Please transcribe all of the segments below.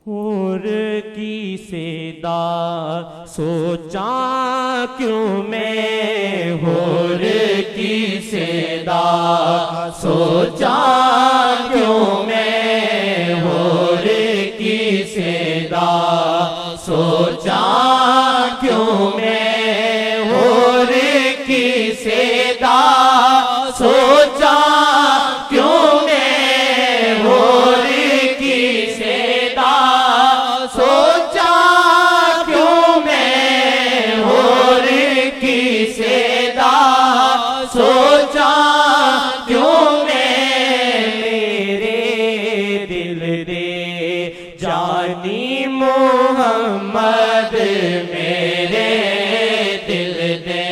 حور کی صدا سوچا کیوں میں، حور کی صدا سوچا کیوں میں، حور کی صدا سوچا کیوں میں، حور کی صدا سوچا کیوں میں، حور کی صدا سوچا کیوں میں، حور کی صدا سوچا کیوں میں، میرے دل دے جانی محمد، میرے دل دے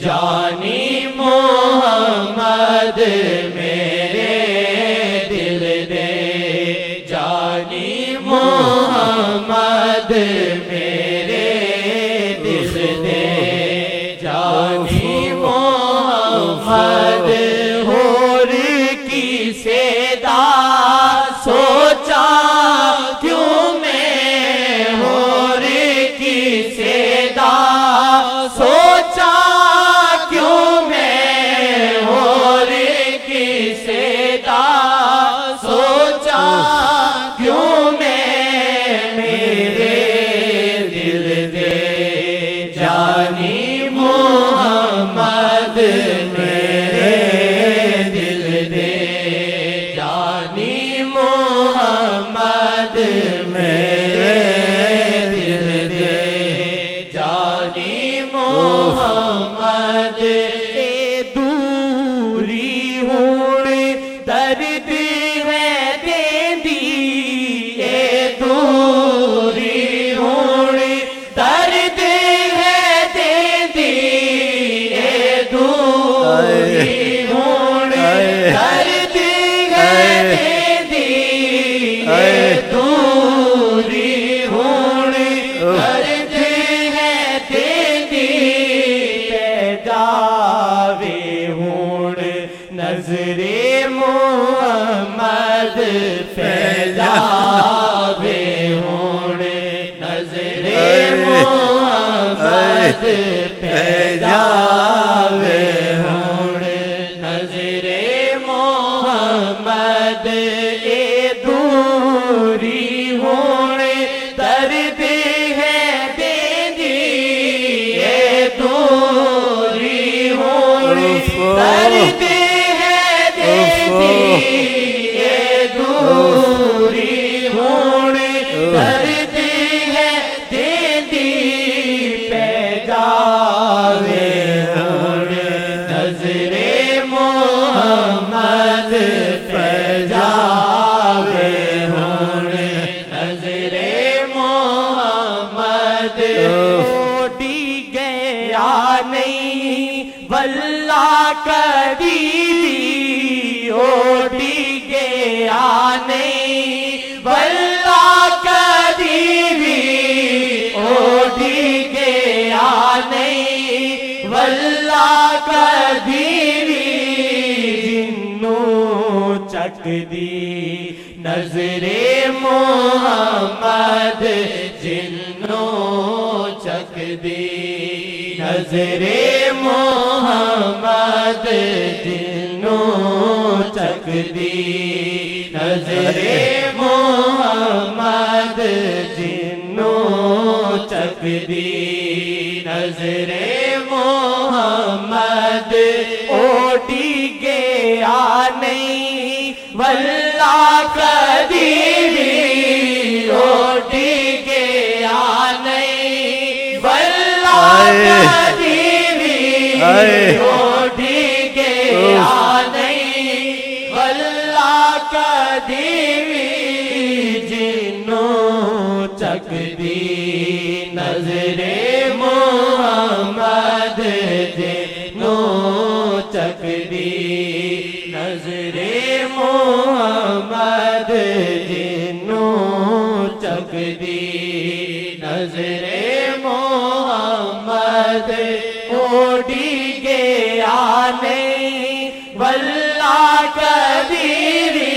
جانی محمد، میرے دل دے جانی محمد، میرے دل دے جانی محمد، حور کی صدا سوچا کیوں میں، حور کی صدا سوچا کیوں میں، حور کی صدا سوچا کیوں میں، میرے دل دے جانی محمد، میرے دل دے جانی محمد، میرے دل دے جانی محمد، اے دوری ہون درد ہے دیندی، اے دوری ہون درد ہے دیندی، اے دوری ہون درد ہے دیندی، اے دوری ہون درد ہے دیندی، پیداوے ہون نظر محمد، پیداوے ہون نظر محمد، پیداوے ہون نظر محمد، اے دوری ہون درد ہے دیندی، اے دوری ہون درد ہے دیندی، اے دوری ہون درد ہے دیندی، پیداوے ہون نظر محمد، پیداوے ہون نظر محمد، اوڈی گیا نہیں واللہ کبھی بھی، اوڈی گیا نہیں واللہ کبھی بھی، اوڈی گیا نہیں واللہ کبھی بھی، جنوں چک دی نظر محمد، جنوں چک دی نظر محمد، جنوں چک دی نظر محمد، جنوں چک دی نظر محمد، اوڈی گیا نہیں واللہ کبھی بھی، اوڈی گیا نہیں واللہ کبھی بھی، اوڈی گیا نہیں واللہ کبھی بھی، جنوں چک دی نظر محمد، جنوں چک دی نظر محمد، جنوں چک دی نظر محمد، اوڈی گیا نہیں واللہ کبھی بھی،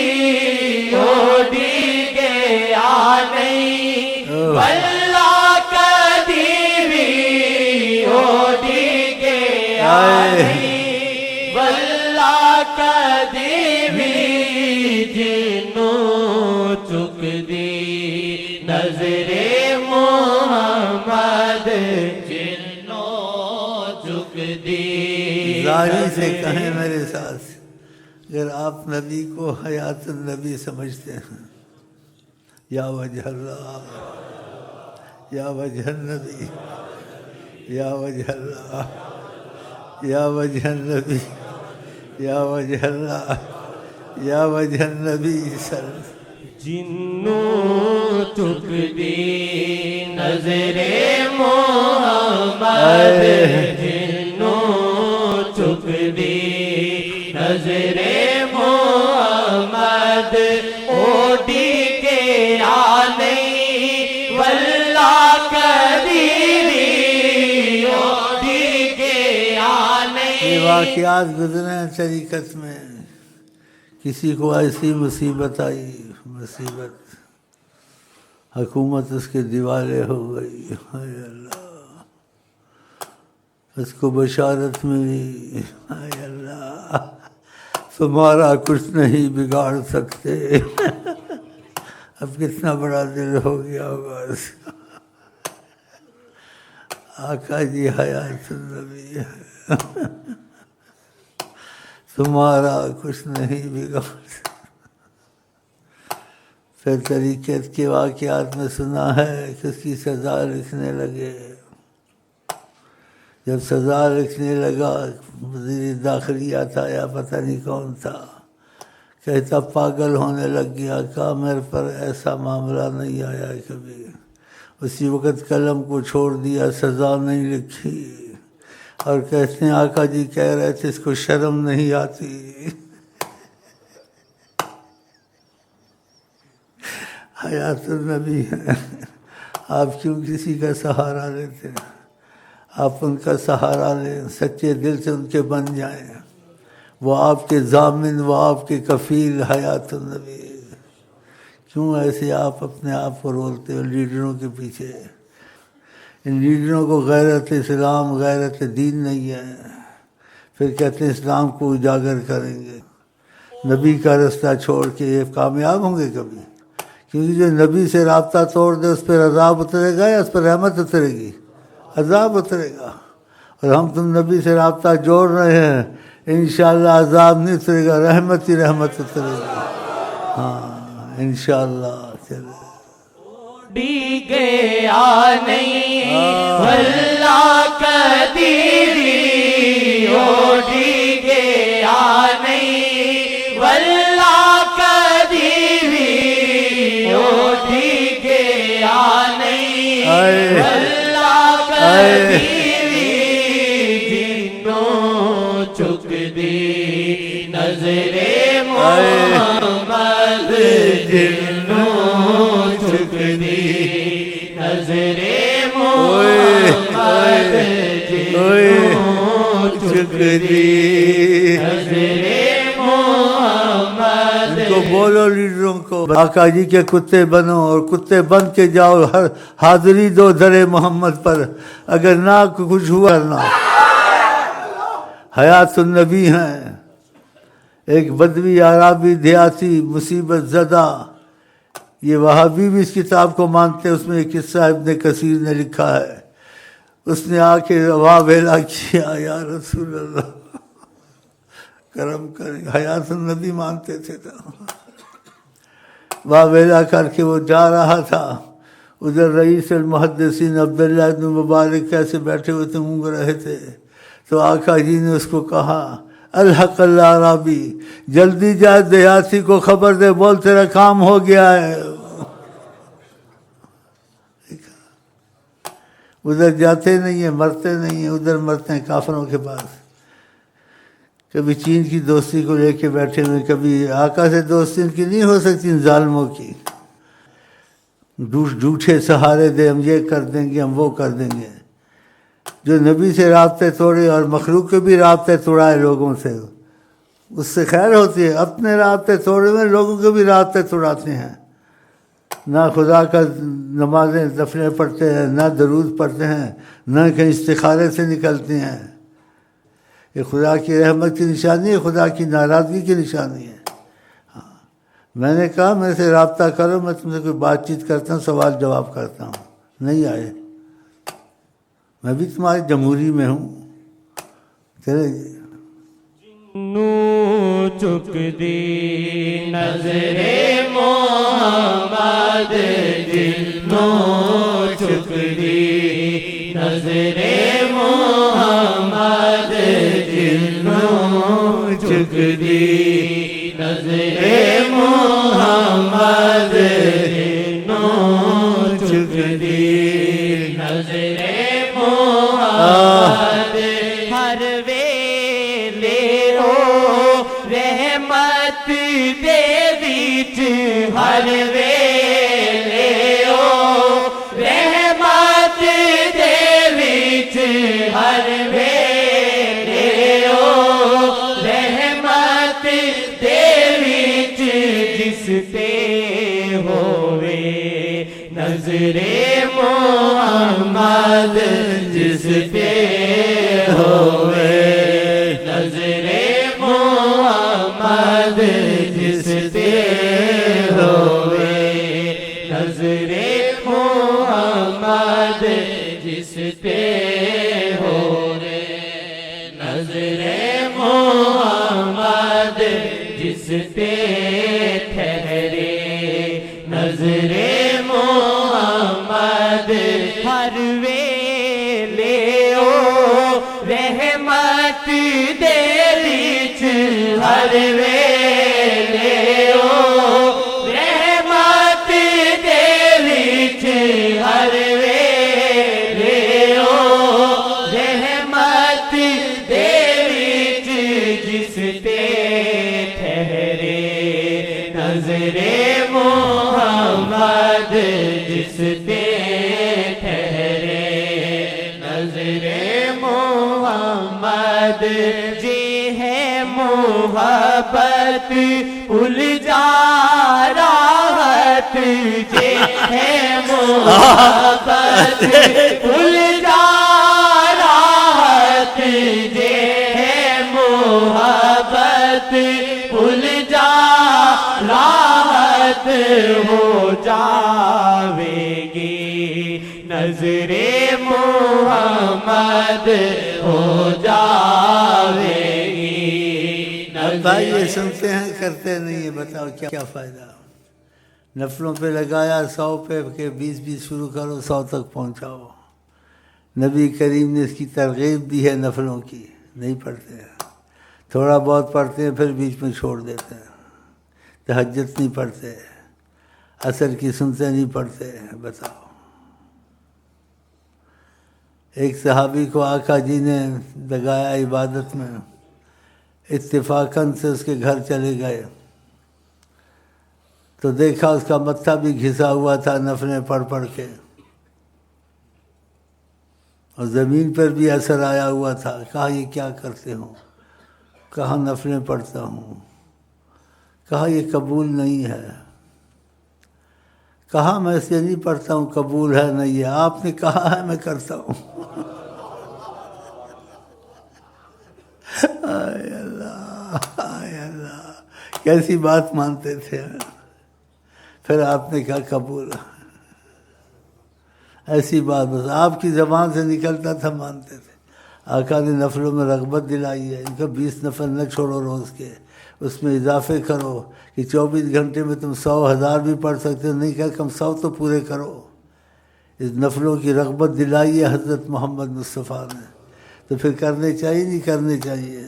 اوڈی گیا نہیں واللہ کدیوی اوڈی گیا نہیں واللہ کدیوی جنوں چک دی نظر محمد جنوں چک دی. ظاہری سے کہیں میرے ساتھ، اگر آپ نبی کو حیات النبی سمجھتے ہیں، یا وجہ اللہ، یا وجہ النبی، یا وجہ اللہ، یا وجہ النبی، یا وجہ اللہ، یا وجہ النبی جنوں چک دی نظر محمد جنوں چک دی نظر محمد اوڈی گیا نہیں واللہ کدیوی اوڈی گیا نہیں. یہ واقعات گزرے ہیں طریقت میں. کسی کو ایسی مصیبت آئی، مصیبت، حکومت اس کے دیوالے ہو گئی، ہائے اللہ، اس کو بشارت ملی، ہائے اللہ تمہارا کچھ نہیں بگاڑ سکتے. اب کتنا بڑا دل ہو گیا ہوگا اس کا. آقا جی حیات النبی ہے، تمہارا کچھ نہیں بگاڑ سکتے. پھر طریقت کے واقعات میں سنا ہے کہ اس کی سزا لکھنے لگے. جب سزا لکھنے لگا، وزیر داخلیہ تھا یا پتہ نہیں کون تھا، کہتا پاگل ہونے لگ گیا، کہا میرے پر ایسا معاملہ نہیں آیا کبھی. اسی وقت قلم کو چھوڑ دیا، سزا نہیں لکھی. اور کہتے ہیں آقا جی کہہ رہے تھے اس کو شرم نہیں آتی. حیات النبی ہے. آپ کیوں کسی کا سہارا لیتے ہیں؟ آپ ان کا سہارا لیں، سچے دل سے ان کے بن جائیں. وہ آپ کے ضامن، وہ آپ کے کفیل. حیات النبی. کیوں ایسے آپ اپنے آپ کو رولتے ہو لیڈروں کے پیچھے؟ ان لیڈروں کو غیرت اسلام، غیرت دین نہیں ہے. پھر کہتے ہیں اسلام کو اجاگر کریں گے. نبی کا رستہ چھوڑ کے یہ کامیاب ہوں گے کبھی؟ کیونکہ جو نبی سے رابطہ توڑ دے اس پر عذاب اترے گا یا اس پر رحمت اترے گی؟ عذاب اترے گا. اور ہم تم نبی سے رابطہ جوڑ رہے ہیں، انشاءاللہ عذاب نہیں اترے گا، رحمت ہی رحمت اترے گی. ہاں انشاءاللہ. چلے اوڈی گیا نہیں واللہ کدیوی اوڈی گیا نہیں واللہ کدیوی اوڈی گیا نہیں واللہ کدیوی جنوں چک دی نظر محمد جنوں چک دی نظر محمد جنوں چک دی نظر محمد. ان کو بولو لیڈروں کو آقا جی کے کتے بنو اور کتے بن کے جاؤ، حاضری دو در محمد پر. اگر نہ کچھ ہوا نہ. حیات النبی ہیں. ایک بدوی عرابی دیہاتی مصیبت زدہ، یہ وہابی بھی اس کتاب کو مانتے ہیں، اس میں ایک قصہ ابن کثیر نے لکھا ہے. اس نے آ کے واویلا کیا، یا رسول اللہ کرم کریں. حیات النبی مانتے تھے تو واویلا کر کے وہ جا رہا تھا. ادھر رئیس المحدثین عبداللہ بن مبارک کیسے بیٹھے ہوئے تھے، اونگ رہے تھے. تو آقا جی نے اس کو کہا الحق العرابی، جلدی جا دیہاتی کو خبر دے، بول تیرا کام ہو گیا ہے. ادھر جاتے نہیں ہیں، مرتے نہیں ہیں، ادھر مرتے ہیں کافروں کے پاس. کبھی چین کی دوستی کو لے کے بیٹھے ہوئے، کبھی آقا سے دوستی ان کی نہیں ہو سکتی، ان ظالموں کی. جھوٹے سہارے دے، ہم یہ کر دیں گے، ہم وہ کر دیں گے. جو نبی سے رابطے توڑے اور مخلوق کے بھی رابطے توڑائے لوگوں سے، اس سے خیر ہوتی ہے. اپنے رابطے توڑے ہوئے لوگوں کے بھی رابطے توڑاتے ہیں. نہ خدا کا نمازیں دفنے پڑھتے ہیں، نہ درود پڑھتے ہیں، نہ کہیں استخارے سے نکلتے ہیں. یہ خدا کی رحمت کی نشانی ہے، خدا کی ناراضگی کی نشانی ہے. میں نے کہا میرے سے رابطہ کرو، میں تم سے کوئی بات چیت کرتا ہوں، سوال جواب کرتا ہوں. نہیں آئے. میں بھی تمہاری جمہوری میں ہوں. چلے نو چک دی نظر محمد، جنو چک دی نظر محمد، جنو چک دی نظر محمد، جنو چک دی نظر محمد. ہر ویلے او رحمت دے وچ، ہر ویلے او رحمت دے وچ، ہر ویلے او رحمت دے وچ، جس تے ہووے نظر محمد، جس پہ ہوئے نظر محمد، جس پہ ہوئے نظر محمد، جس پہ ہوئے نظر محمد، جس پہ ٹھہرے نظر محمد. ہر ویلے او رحمت دے وچ، ہر ویلے او رحمت دے وچ، ہر ویلے او رحمت دے وچ، جس تے ٹھہرے نظر محمد، جس تے ٹھہرے نظر محمد. جی ہے محبت بھول جا راحت، جی ہے محبت بھول جا راحت، جی ہے محبت بھول جا راحت، ہو جاوے گی نظر محمد، ہو جاوے گی نظر. بھائی یہ سنتے ہیں کرتے نہیں ہیں، بتاؤ کیا فائدہ. نفلوں پہ لگایا 100 پہ کہ 20 شروع کرو، 100 تک پہنچاؤ. نبی کریم نے اس کی ترغیب دی ہے نفلوں کی. نہیں پڑھتے ہیں، تھوڑا بہت پڑھتے ہیں پھر بیچ میں چھوڑ دیتے ہیں. تہجد نہیں پڑھتے، عصر کی سنتے نہیں پڑھتے. بتاؤ. ایک صحابی کو آقا جی نے لگایا عبادت میں، اتفاقاً سے اس کے گھر چلے گئے تو دیکھا اس کا متھا بھی گھسا ہوا تھا نفلیں پڑھ پڑھ کے، اور زمین پر بھی اثر آیا ہوا تھا. کہا یہ کیا کرتے ہو؟ کہا نفلیں پڑھتا ہوں. کہا یہ قبول نہیں ہے. کہا میں اسے نہیں پڑھتا ہوں، قبول ہے نہیں ہے، آپ نے کہا ہے میں کرتا ہوں. آئے اللہ، آئے اللہ، کیسی بات مانتے تھے. پھر آپ نے کہا قبول. ایسی بات بس آپ کی زبان سے نکلتا تھا مانتے تھے. آقا نے نفلوں میں رغبت دلائی ہے، ان کا 20 نفل نہ چھوڑو روز کے، اس میں اضافے کرو کہ 24 گھنٹے میں تم 100,000 بھی پڑھ سکتے ہو. نہیں کہا کم 100 تو پورے کرو. اس نفلوں کی رغبت دلائی ہے حضرت محمد مصطفیٰ نے، تو پھر کرنے چاہیے نہیں کرنے چاہیے.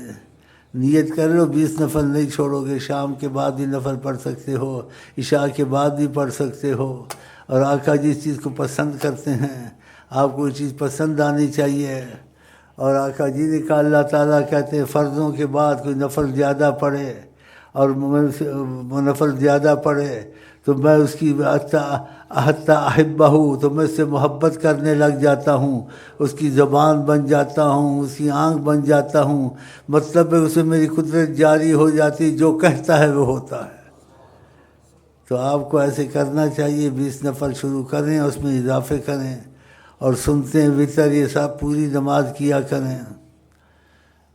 نیت کر لو 20 نفل نہیں چھوڑو گے. شام کے بعد بھی نفل پڑھ سکتے ہو، عشاء کے بعد بھی پڑھ سکتے ہو. اور آقا جس چیز کو پسند کرتے ہیں، آپ کو یہ چیز پسند آنی چاہیے. اور آقا جی نے کہا اللہ تعالیٰ کہتے ہیں فرضوں کے بعد کوئی نفل زیادہ پڑھے اور نفل زیادہ پڑھے تو میں اس کی حتی احبہ، تو میں اس سے محبت کرنے لگ جاتا ہوں، اس کی زبان بن جاتا ہوں، اس کی آنکھ بن جاتا ہوں. مطلب ہے اسے میری قدرت جاری ہو جاتی، جو کہتا ہے وہ ہوتا ہے. تو آپ کو ایسے کرنا چاہیے، 20 نفل شروع کریں، اس میں اضافے کریں، اور سنتے ہیں وطر، یہ سب پوری نماز کیا کریں۔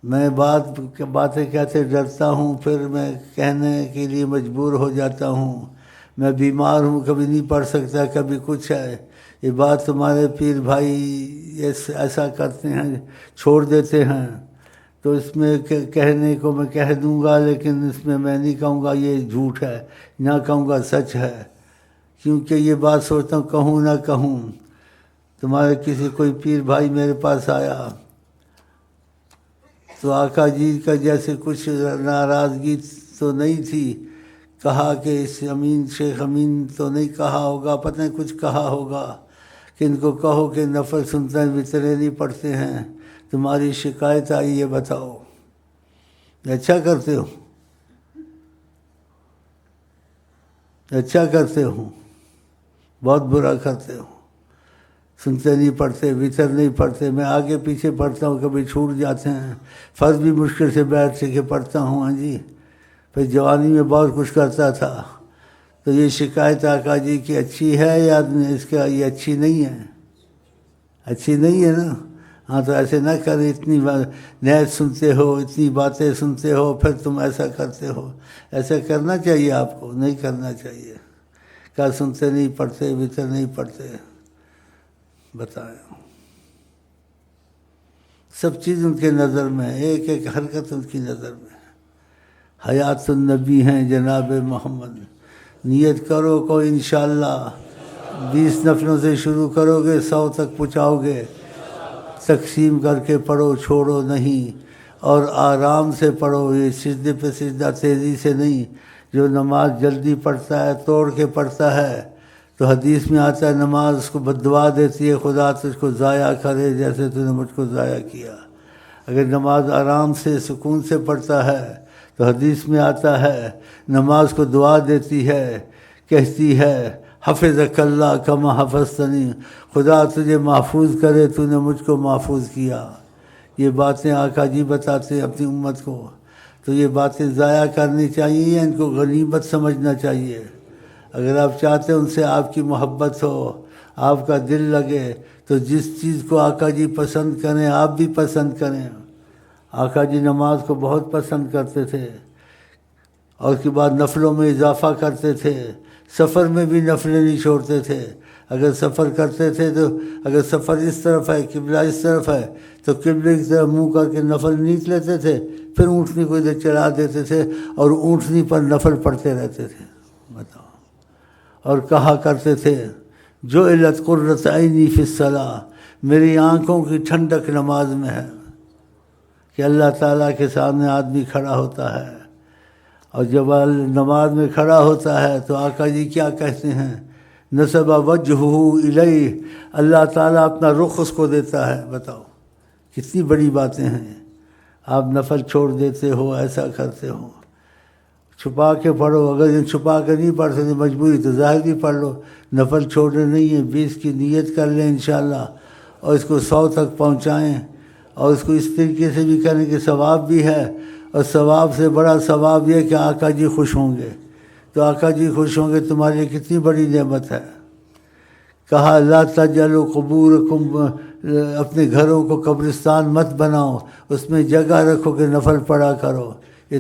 میں باتیں کہتے ڈرتا ہوں، پھر میں کہنے کے لیے مجبور ہو جاتا ہوں، میں بیمار ہوں، کبھی نہیں پڑھ سکتا، کبھی کچھ ہے۔ یہ بات تمہارے پیر بھائی ایسا کرتے ہیں، چھوڑ دیتے ہیں، تو اس میں کہنے کو میں کہہ دوں گا، لیکن اس میں نہیں کہوں گا یہ جھوٹ ہے، نہ کہوں گا سچ ہے، کیونکہ یہ بات سوچتا ہوں کہوں نہ کہوں۔ تمہارے کسی کوئی پیر بھائی میرے پاس آیا تو آقا جی کا جیسے کچھ ناراضگی تو نہیں تھی، کہا کہ اس امین شیخ امین تو نہیں کہا ہوگا، پتہ نہیں کچھ کہا ہوگا کہ ان کو کہو کہ نفل سنتے ہیں، وطریں نہیں پڑھتے ہیں، تمہاری شکایت آئی، یہ بتاؤ۔ اچھا کرتے ہو، اچھا کرتے ہو، بہت برا کرتے ہو، سنتے نہیں پڑھتے، وطر نہیں پڑھتے۔ میں آگے پیچھے پڑھتا ہوں، کبھی چھوٹ جاتے ہیں، فرض بھی مشکل سے بیٹھ کے پڑھتا ہوں، ہاں جی۔ پھر جوانی میں بہت کچھ کرتا تھا، تو یہ شکایت آقا جی کی اچھی ہے یا اس کا یہ اچھی نہیں ہے؟ اچھی نہیں ہے نا؟ ہاں تو ایسے نہ کریں، اتنی نیت سنتے ہو، اتنی باتیں سنتے ہو، پھر تم ایسا کرتے ہو۔ ایسا کرنا چاہیے آپ کو، نہیں کرنا چاہیے۔ کیا سنتے نہیں پڑھتے، وطر نہیں پڑھتے، بتائیں۔ سب چیز ان کے نظر میں، ایک ایک حرکت ان کی نظر میں۔ حیات النبی ہیں جناب محمد۔ نیت کرو کو انشاءاللہ 20 نفلوں سے شروع کرو گے، 100 تک پہنچاؤ گے۔ تقسیم کر کے پڑھو، چھوڑو نہیں، اور آرام سے پڑھو، یہ سجدے پہ سجدہ تیزی سے نہیں۔ جو نماز جلدی پڑھتا ہے، توڑ کے پڑھتا ہے، تو حدیث میں آتا ہے نماز اس کو بددعا دیتی ہے، خدا تجھ کو ضائع کرے جیسے تو نے مجھ کو ضائع کیا۔ اگر نماز آرام سے سکون سے پڑھتا ہے تو حدیث میں آتا ہے نماز کو دعا دیتی ہے، کہتی ہے حفظک اللہ کما حفظتنی، خدا تجھے محفوظ کرے، تو نے مجھ کو محفوظ کیا۔ یہ باتیں آقا جی بتاتے ہیں اپنی امت کو، تو یہ باتیں ضائع کرنی چاہیے، ان کو غنیمت سمجھنا چاہیے۔ اگر آپ چاہتے ہیں ان سے آپ کی محبت ہو، آپ کا دل لگے، تو جس چیز کو آقا جی پسند کریں آپ بھی پسند کریں۔ آقا جی نماز کو بہت پسند کرتے تھے، اور اس کے بعد نفلوں میں اضافہ کرتے تھے، سفر میں بھی نفلیں نہیں چھوڑتے تھے۔ اگر سفر کرتے تھے تو اگر سفر اس طرف ہے، قبلہ اس طرف ہے، تو قبلے کی طرف منہ کر کے نفل نیچ لیتے تھے، پھر اونٹنی کو ادھر چلا دیتے تھے، اور اونٹنی پر نفل پڑھتے رہتے تھے، بتاؤ۔ اور کہا کرتے تھے جعلت قرۃ عینی فی الصلاۃ، میری آنکھوں کی ٹھنڈک نماز میں ہے۔ کہ اللہ تعالیٰ کے سامنے آدمی کھڑا ہوتا ہے، اور جب نماز میں کھڑا ہوتا ہے تو آقا جی کیا کہتے ہیں، نصب وجہہ الیہ، اللہ تعالیٰ اپنا رخ اس کو دیتا ہے۔ بتاؤ کتنی بڑی باتیں ہیں۔ آپ نفل چھوڑ دیتے ہو، ایسا کرتے ہو، چھپا کے پڑھو، اگر چھپا کے نہیں پڑھ سکتے مجبوری تو ظاہر بھی پڑھ لو، نفل چھوڑنے نہیں ہیں۔ 20 کی نیت کر لیں انشاءاللہ، اور اس کو 100 تک پہنچائیں، اور اس کو اس طریقے سے بھی کریں کہ ثواب بھی ہے، اور ثواب سے بڑا ثواب یہ کہ آقا جی خوش ہوں گے۔ تو آقا جی خوش ہوں گے، تمہارے لیے کتنی بڑی نعمت ہے۔ کہا لا تجعلوا قبورکم، اپنے گھروں کو قبرستان مت بناؤ، اس میں جگہ رکھو کہ نفل پڑھا کرو۔ یہ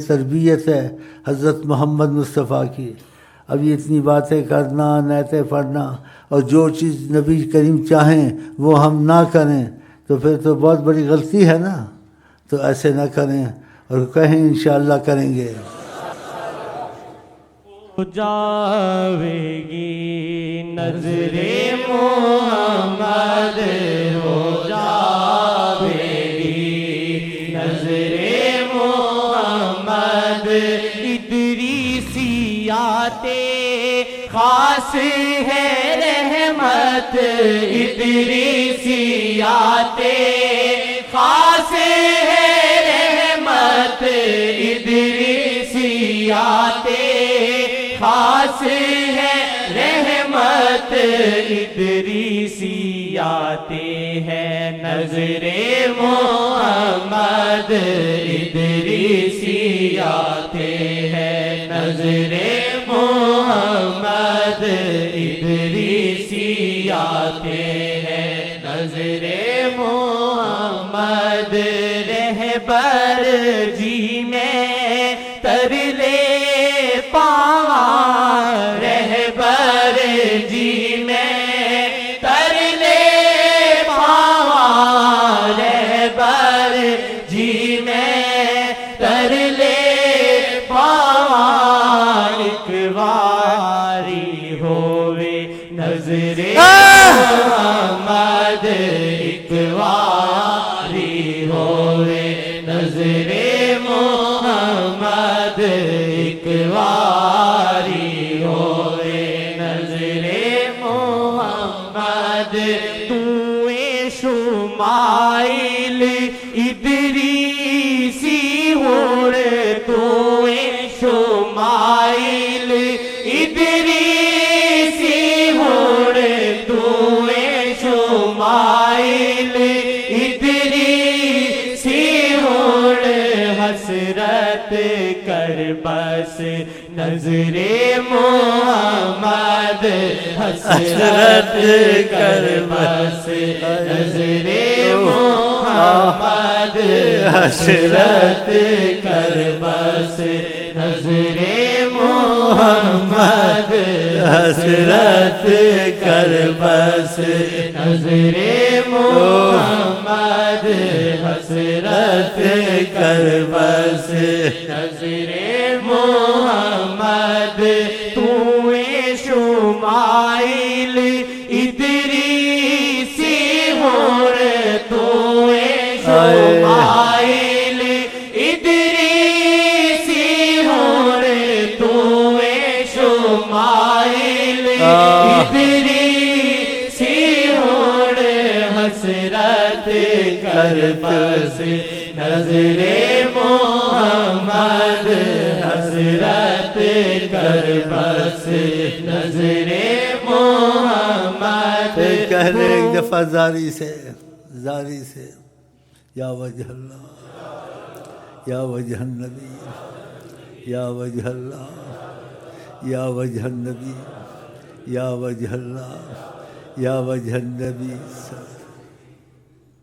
تربیت ہے حضرت محمد مصطفیٰ کی۔ اب یہ اتنی باتیں کرنا، نیتیں پڑھنا، اور جو چیز نبی کریم چاہیں وہ ہم نہ کریں تو پھر تو بہت بڑی غلطی ہے نا۔ تو ایسے نہ کریں، اور کہیں انشاءاللہ کریں گے۔ جاوے گی نظر محمد، ہو جاوے گی نظر محمد، ادریسیات خاص ہے رحمت، ادریسیات خاص ہے رحمت، ادریسیات خاص ہے رحمت، ادریسیات ہے نظر محمد، ادریسیات ہے نظر محمد۔ ادریسی آتے ہیں نظر محمد رہبر جی میں ترلے پاواں رہبر جی میں ترلے پاواں رہبر جی میں ترلے پاواں ایک واری ہوئے نظر محمد ایک واری ہوئے نظر محمد ایک واری ہوئے نظر محمد تویں شمائل ادریسی ہوڑ تویں شمائل ادریسی ہوڑ تویں شمائل ادریسی ہوڑ حسرت کر بس نظر محمد حسرت کر بس نظر محمد حسرت کر بس نظر محمد حسرت کر بس نظر محمد حسرت کر بس نظر محمد تویں شمائل ادریسی ہوڑ تویں شمائل ادریسی ہوڑ تویں شمائل ادریسی ہوڑ حسرت کر بس نظر محمد حسرت کر بس نظر محمد کہنے ایک دفعہ زاری سے یا وجہ اللہ یا وجہ النبی یا وجہ اللہ یا وجہ النبی یا وجہ اللہ یا وجہ النبی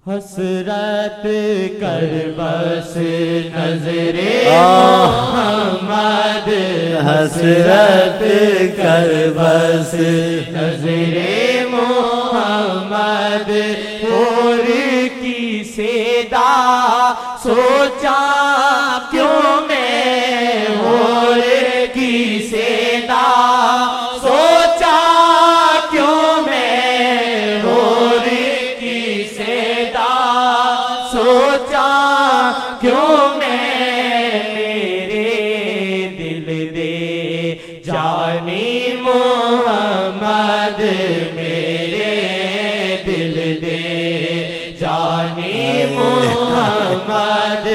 حسرت کر بس نظر محمد حسرت کر بس نظر محمد اور کی صدا سوچا کیوں میں اور کی صدا سوچا کیوں میں اور کی صدا سوچا کیوں میں میرے دل دے جانی محمد میرے دل دے جانی محمد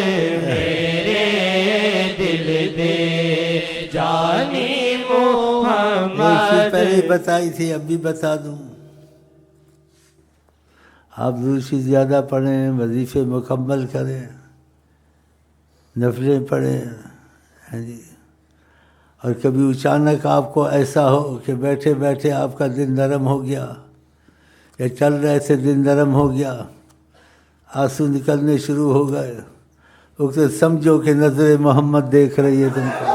میرے دل دے جانی محمد پہلے بتائی تھی اب بھی بتا دوں آپ دوسری زیادہ پڑھیں وظیفے مکمل کریں نفلیں پڑھیں جی اور کبھی اچانک آپ کو ایسا ہو کہ بیٹھے بیٹھے آپ کا دل نرم ہو گیا یا چل رہے تھے دل نرم ہو گیا آنسو نکلنے شروع ہو گئے تو سمجھو کہ نظر محمد دیکھ رہی ہے تم کو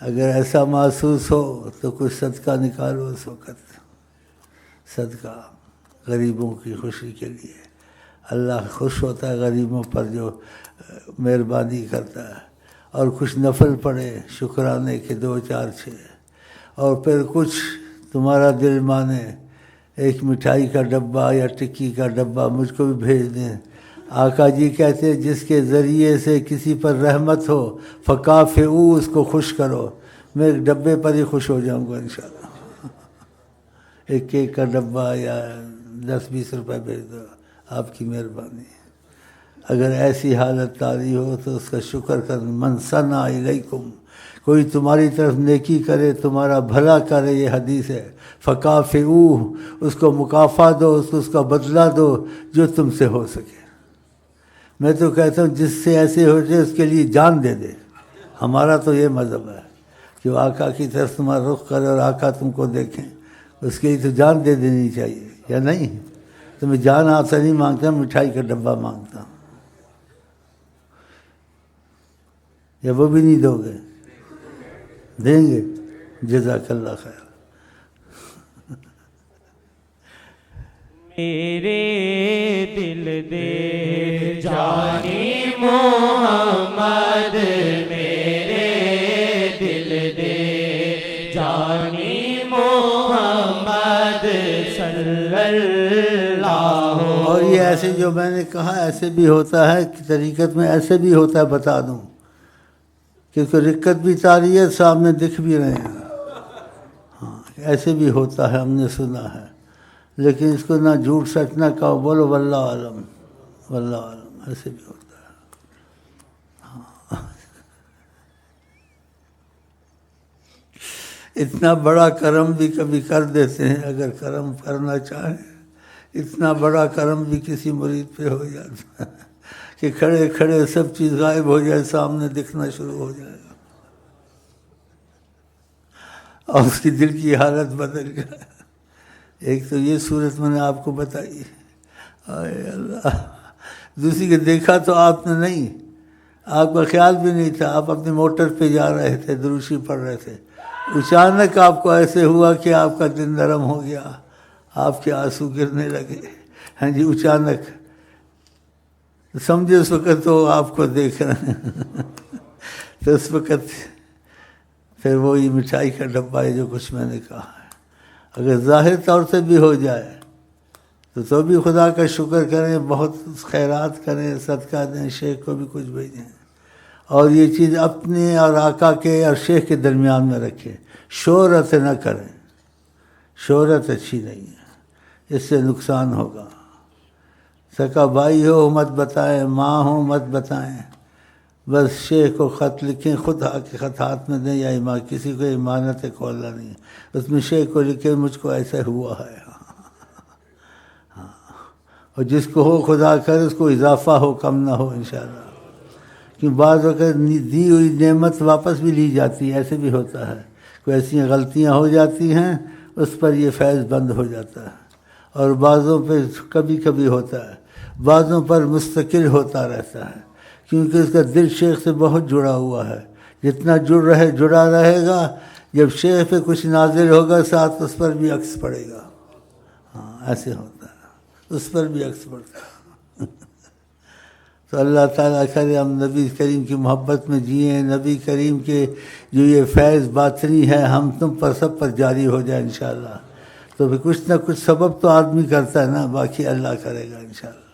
اگر ایسا محسوس ہو تو کچھ صدقہ نکالو اس وقت صدقہ غریبوں کی خوشی کے لیے اللہ خوش ہوتا ہے غریبوں پر جو مہربانی کرتا ہے اور کچھ نفل پڑھے شکرانے کے 2 4 6 اور پھر کچھ تمہارا دل مانے ایک مٹھائی کا ڈبہ یا ٹکی کا ڈبہ مجھ کو بھی بھیج دیں آقا جی کہتے ہیں جس کے ذریعے سے کسی پر رحمت ہو فکافئو اس کو خوش کرو میں ایک ڈبے پر ہی خوش ہو جاؤں گا انشاءاللہ ایک کیک کا ڈبہ یا 10-20 روپے بھیج دو آپ کی مہربانی اگر ایسی حالت طاری ہو تو اس کا شکر کر من ثنا الیکم کوئی تمہاری طرف نیکی کرے تمہارا بھلا کرے یہ حدیث ہے فکافئوہ اس کو مکافات دو اس کا بدلہ دو جو تم سے ہو سکے میں تو کہتا ہوں جس سے ایسے ہو جائے اس کے لیے جان دے دے ہمارا تو یہ مذہب ہے کہ وہ آقا کی طرف تمہارا رخ کرے اور آقا تم کو دیکھیں، اس کے لیے تو جان دے دینی چاہیے، یا نہیں؟ تو میں جان آپ سے نہیں مانگتا، مٹھائی کا ڈبہ مانگتا ہوں، یا وہ بھی نہیں دو گے؟ دیں گے؟ جزاک اللہ خیر۔ میرے دل دے جانی محمد، میرے دل دے جانی محمد صلی اللہ۔ اور یہ ایسے جو میں نے کہا ایسے بھی ہوتا ہے کہ طریقت میں ایسے بھی ہوتا ہے، بتا دوں، کیونکہ رکت بھی طاری ہے، سامنے دکھ بھی رہے ہیں، ہاں ایسے بھی ہوتا ہے، ہم نے سنا ہے، لیکن اس کو نہ جھوٹ سچ نہ کہو، بولو واللہ عالم، واللہ عالم، ایسے بھی ہوتا ہے۔ ہاں اتنا بڑا کرم بھی کبھی کر دیتے ہیں، اگر کرم کرنا چاہیں، اتنا بڑا کرم بھی کسی مرید پہ ہو جاتا ہے کہ کھڑے کھڑے سب چیز غائب ہو جائے، سامنے دکھنا شروع ہو جائے گا، اور اس کی دل کی حالت بدل جائے۔ ایک تو یہ صورت میں نے آپ کو بتائی، اے اللہ، دوسری کہ دیکھا تو آپ نے نہیں، آپ کا خیال بھی نہیں تھا، آپ اپنی موٹر پہ جا رہے تھے، دروشی پڑھ رہے تھے، اچانک آپ کو ایسے ہوا کہ آپ کا دل نرم ہو گیا، آپ کے آنسو گرنے لگے، ہاں جی، اچانک سمجھے اس وقت تو آپ کو دیکھ رہے ہیں تو اس وقت پھر وہی مٹھائی کا ڈبہ ہے جو کچھ میں نے کہا ہے، اگر ظاہر طور سے بھی ہو جائے تو بھی خدا کا شکر کریں، بہت خیرات کریں، صدقہ دیں، شیخ کو بھی کچھ بھیجیں، اور یہ چیز اپنے اور آقا کے اور شیخ کے درمیان میں رکھیں، شہرت نہ کریں، شہرت اچھی نہیں ہے، اس سے نقصان ہوگا۔ سکا بھائی ہو مت بتائیں، ماں ہو مت بتائیں، بس شیخ کو خط لکھیں، خود آ کے خط ہاتھ میں دیں، یا ایمان کسی کو امانت کھولنا نہیں ہے، اس میں شیخ کو لکھے مجھ کو ایسا ہوا ہے، ہاں، اور جس کو ہو خدا کرے اس کو اضافہ ہو، کم نہ ہو انشاءاللہ، کیونکہ بعض وقت دی ہوئی نعمت واپس بھی لی جاتی ہے، ایسے بھی ہوتا ہے، کوئی ایسی غلطیاں ہو جاتی ہیں اس پر یہ فیض بند ہو جاتا ہے، اور بعضوں پہ کبھی کبھی ہوتا ہے، بعضوں پر مستقل ہوتا رہتا ہے، کیونکہ اس کا دل شیخ سے بہت جڑا ہوا ہے، جتنا جڑا رہے گا، جب شیخ پہ کچھ نازل ہوگا ساتھ اس پر بھی عکس پڑے گا، ہاں ایسے ہوتا ہے، اس پر بھی عکس پڑتا ہے۔ تو اللہ تعالیٰ کرے ہم نبی کریم کی محبت میں جئیں، نبی کریم کے جو یہ فیض باطنی ہے ہم تم پر سب پر جاری ہو جائے انشاءاللہ۔ تو پھر کچھ نہ کچھ سبب تو آدمی کرتا ہے نا، باقی اللہ کرے گا انشاءاللہ۔